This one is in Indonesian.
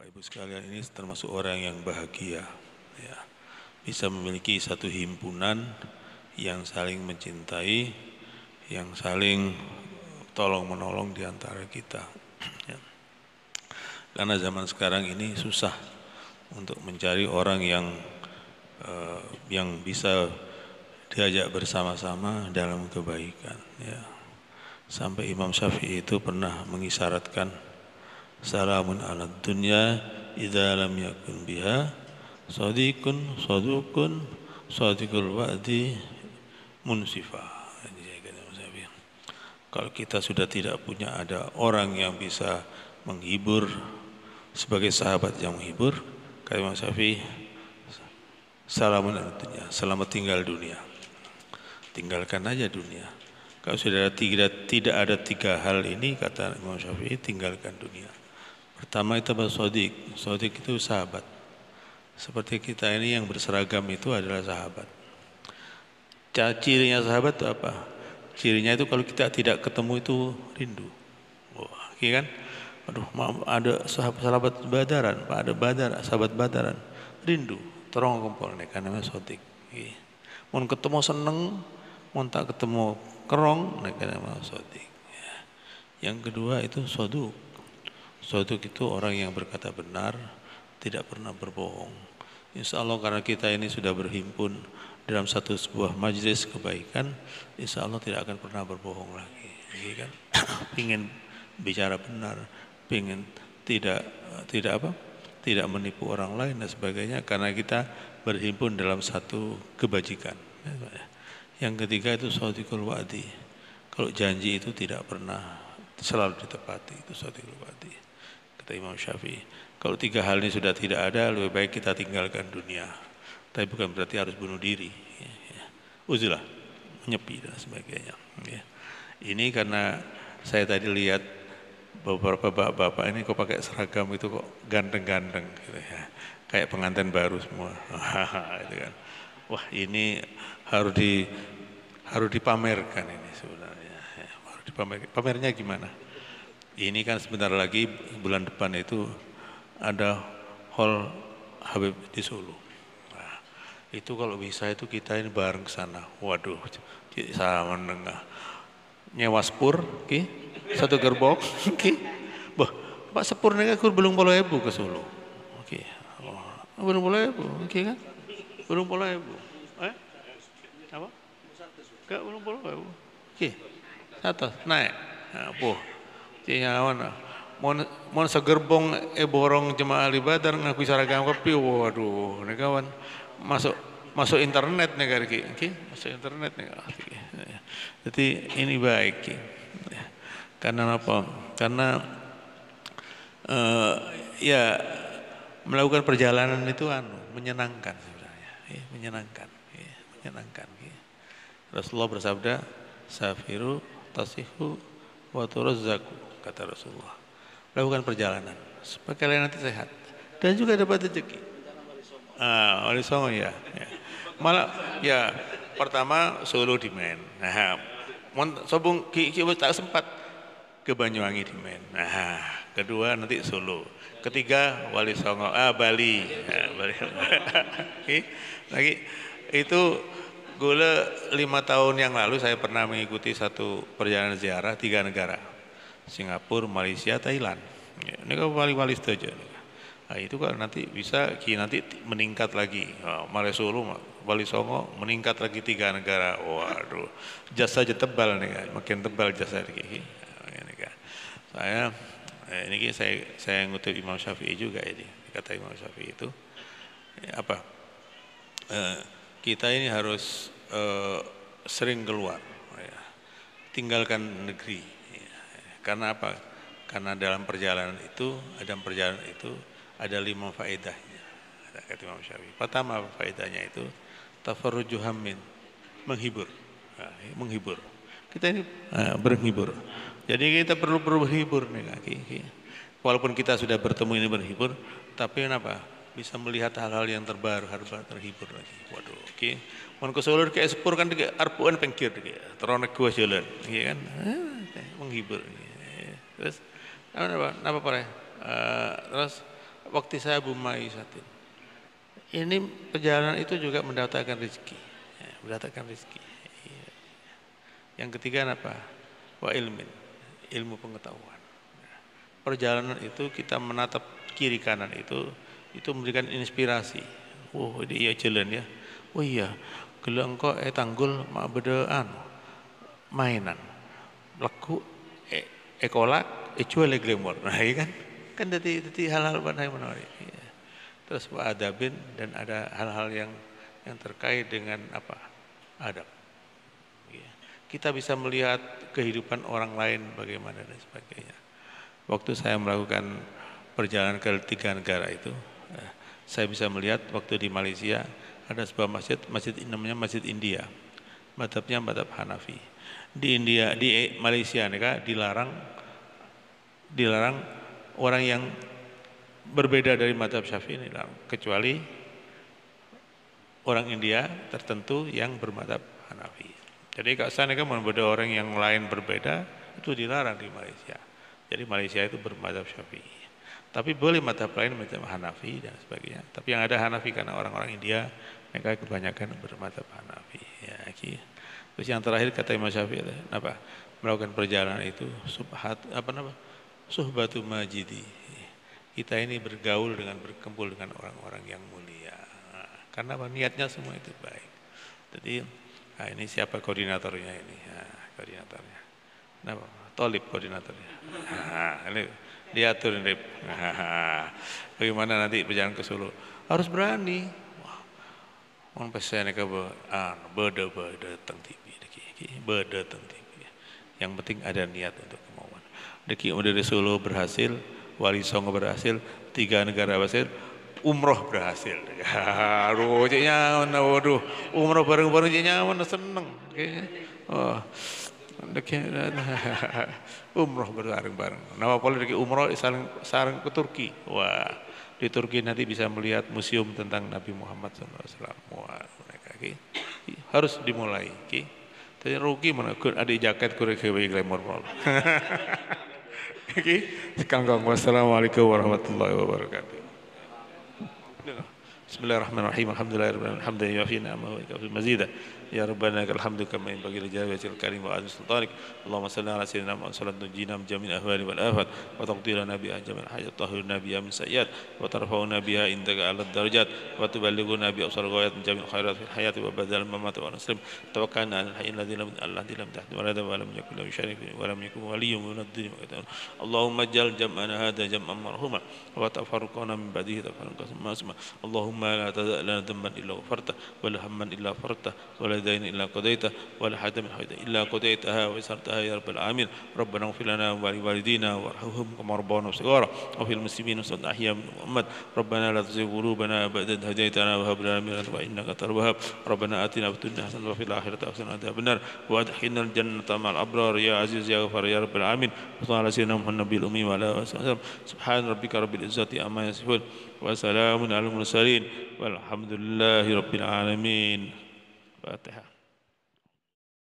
Bapak Ibu sekalian, ini termasuk orang yang bahagia, ya. Bisa memiliki satu himpunan yang saling mencintai, yang saling tolong menolong di antara kita, ya. Karena zaman sekarang ini susah untuk mencari orang yang bisa diajak bersama-sama dalam kebaikan, ya. Sampai Imam Syafi'i itu pernah mengisyaratkan, salamun ala dunya idza lam yakun biha sadiqun sadukun sadiqul wa'di munsifa. Kalau kita sudah tidak punya ada orang yang bisa menghibur sebagai sahabat yang menghibur, kata Imam Syafi'i, salamun ala dunya, selamat tinggal dunia, tinggalkan aja dunia. Kalau sudah tidak ada tiga hal ini, kata Imam Syafi'i, tinggalkan dunia. Pertama itu sodik. Sodik itu sahabat. Seperti kita ini yang berseragam itu adalah sahabat. Cirinya sahabat itu apa? Cirinya itu kalau kita tidak ketemu itu rindu. Wah, iya kan? Aduh, ada sahabat badaran, Pak, ada sahabat badaran, rindu. Terong kumpul nih, karena sodik. Mau ketemu seneng, mau tak ketemu kerong, nih karena sodik. Yang kedua itu soduk. Soduk itu orang yang berkata benar, tidak pernah berbohong. Insya Allah karena kita ini sudah berhimpun dalam sebuah majelis kebaikan, insya Allah tidak akan pernah berbohong lagi. Kan? Ingin bicara benar, ingin tidak menipu orang lain dan sebagainya, karena kita berhimpun dalam satu kebajikan. Yang ketiga itu sadiqul wa'di. Kalau janji itu tidak pernah selalu ditepati, itu sadiqul wa'di. Kata Imam Syafi'i, kalau tiga hal ini sudah tidak ada, lebih baik kita tinggalkan dunia. Tapi bukan berarti harus bunuh diri, uzilah, menyepi dan sebagainya. Ini karena saya tadi lihat beberapa bapak-bapak ini kok pakai seragam itu kok ganteng-ganteng, gitu ya. Kayak pengantin baru semua. Itu kan. Wah, ini harus dipamerkan ini sebenarnya. Harus dipamerkan. Pamernya gimana? Ini kan sebentar lagi bulan depan itu ada hall Habib di Solo. Nah, itu kalau bisa itu kita ini bareng ke sana. Waduh, sama menengah. Nyewa spur, satu gerbong, bah, Pak sepur nih aku belum boleh ibu ke Solo, belum boleh ibu, kan? Belum boleh ibu, apa? Enggak belum boleh ibu, atas naik, Ciawan, mau segerbong borong jemaah Badar ngaku seragam kopi, waduh, nih kawan masuk internet nih masuk internet nih. Jadi ini baik, karena apa? Karena ya melakukan perjalanan itu menyenangkan sebenarnya, menyenangkan. Rasulullah bersabda, safiru tasihu wa turazzaku, kata Rasulullah. Melakukan perjalanan supaya kalian nanti sehat dan juga dapat rezeki. Wali Songo ya. Malah ya pertama Solo di men. Nah, sobung ki tak sempat ke Banyuwangi di men. Nah, kedua nanti Solo. Ketiga Wali Songo, Bali. Bali. Lagi itu gula 5 tahun yang lalu saya pernah mengikuti satu perjalanan ziarah 3 negara. Singapura, Malaysia, Thailand. Ini kan wali-wali saja. Nah, itu kan nanti bisa nanti meningkat lagi. Malaysia Solo, Wali Songo meningkat lagi 3 negara. Waduh, jas saja tebal nih, makin tebal jas saya. Saya ngutip Imam Syafi'i juga ini. Kata Imam Syafi'i itu apa? Kita ini harus sering keluar, tinggalkan negeri. Karena apa? Karena dalam perjalanan itu ada 5 faedahnya, kata Imam Syafi'i. Pertama faedahnya itu tafarruju hammin, menghibur. Menghibur. Kita ini berhibur. Jadi kita perlu berhibur nih. Walaupun kita sudah bertemu ini berhibur, tapi kenapa? Bisa melihat hal-hal yang terbaru, harus terhibur lagi. Waduh, Mon ke Solo kayak sepur kan arpuan pengkir teronek gua jalan, kan? Menghibur. Terus apa? Terus waktu saya Maisatin. Ini perjalanan itu juga mendatangkan rezeki, ya, mendatangkan rezeki. Iya. Yang ketiga apa? Wa ilmin, ilmu pengetahuan. Perjalanan itu kita menatap kiri kanan itu memberikan inspirasi. Oh, dia jalan ya. Oh iya, gelang kok tanggul mak bedaan mainan. Laku ekolak jual glemor. Nah, iya kan? Kan jadi hal-hal yang menarik. Ya. Terus adabin dan ada hal-hal yang terkait dengan apa? Adab. Ya. Kita bisa melihat kehidupan orang lain bagaimana dan sebagainya. Waktu saya melakukan perjalanan ke 3 negara itu, saya bisa melihat waktu di Malaysia ada sebuah masjid namanya Masjid India, madhabnya madhab Hanafi. Di Malaysia nih dilarang orang yang berbeda dari madhab Syafi'i ini, kecuali orang India tertentu yang bermadhab Hanafi. Jadi kalau sana kan berbeda orang yang lain berbeda itu dilarang di Malaysia. Jadi Malaysia itu bermadhab Syafi'i. Tapi boleh madhab lain macam Hanafi dan sebagainya. Tapi yang ada Hanafi karena orang-orang India mereka kebanyakan bermadhab Hanafi. Ya, terus yang terakhir kata Imam Syafi'i apa? Melakukan perjalanan itu suhbatu majidi. Kita ini bergaul berkumpul dengan orang-orang yang mulia. Nah, karena niatnya semua itu baik. Jadi ini siapa koordinatornya ini? Koordinatornya. Kenapa? Tolib koordinatornya. Ini diatur nih. Bagaimana nanti perjalanan ke Solo? Harus berani. Orang pesan ke beda teng TV, beda teng TV. Yang penting ada niat untuk kemauan. Dari Solo berhasil, Wali Songo berhasil, 3 negara berhasil, umroh berhasil. Aduh, waduh, umroh bareng-bareng nyaman, seneng. Oh. Umroh bareng-bareng. Nama politik umroh sarang ke Turki. Wah, di Turki nanti bisa melihat museum tentang Nabi Muhammad SAW. Wah, mereka harus dimulai. Tapi rugi mana? Ada jaket kurang kebaik glamour. Sekarang wassalamualaikum warahmatullahi wabarakatuh. Bismillahirrahmanirrahim. Alhamdulillahirabbil alamin. Hamdan yu'affi ni'amahu wa yakfi mazidah. Ya Rabbana lakal hamdu kama yanbaghi li jalali wajhikal karim wa azmi sultanik. Allahumma shalli ala sayyidina Muhammad sallallahu alaihi wasallam jamin ahwali wal afat wa taqdi lana biha jamin hajat tahhirna biha min sayyiat wa tarfa'una biha indaka ala darajat wa tuballighuna bi absar ghayat min jamin khairat fil hayati wa badal mamat wa naslim. Tawakkalna 'alal hayy alladzi lam tahdi wa lam yakul lahu syarik wa lam yakun waliyyun min ad-din. Allahumma ij'al jam'ana hadha jam'an marhuma wa tafarraqana min ba'dihi tafarraqan ma'suma. Allahumma la tada' lana dhanban illa ghafarta wa la hamman illa farta wa la dayna illa qadaita wa la hajatan min hawaij illa qadaitaha wa yasartaha ya rabbal alamin. Rabbana ighfir lana wa li walidina warhamhum kama rabbawna shighara wa fil muslimin wa ahya min Muhammad. Rabbana la tuzigh qulubana ba'da idh hadaytana wa hab lana min ladunka innaka antal wahhab. Rabbana atina fid dunya hasanatan wa fil akhirati hasanatan wa qina adzabannar wa adkhilna al jannata ma'al abrar ya aziz ya ghafar ya rabbal alamin. Sallallahu alaihi wa sallam nabiyil ummi wa ala alihi wasallam. Subhan rabbika rabbil izzati amma yasifun wa salamun alal mursalin walhamdulillahi rabbil alamin. Fatihah.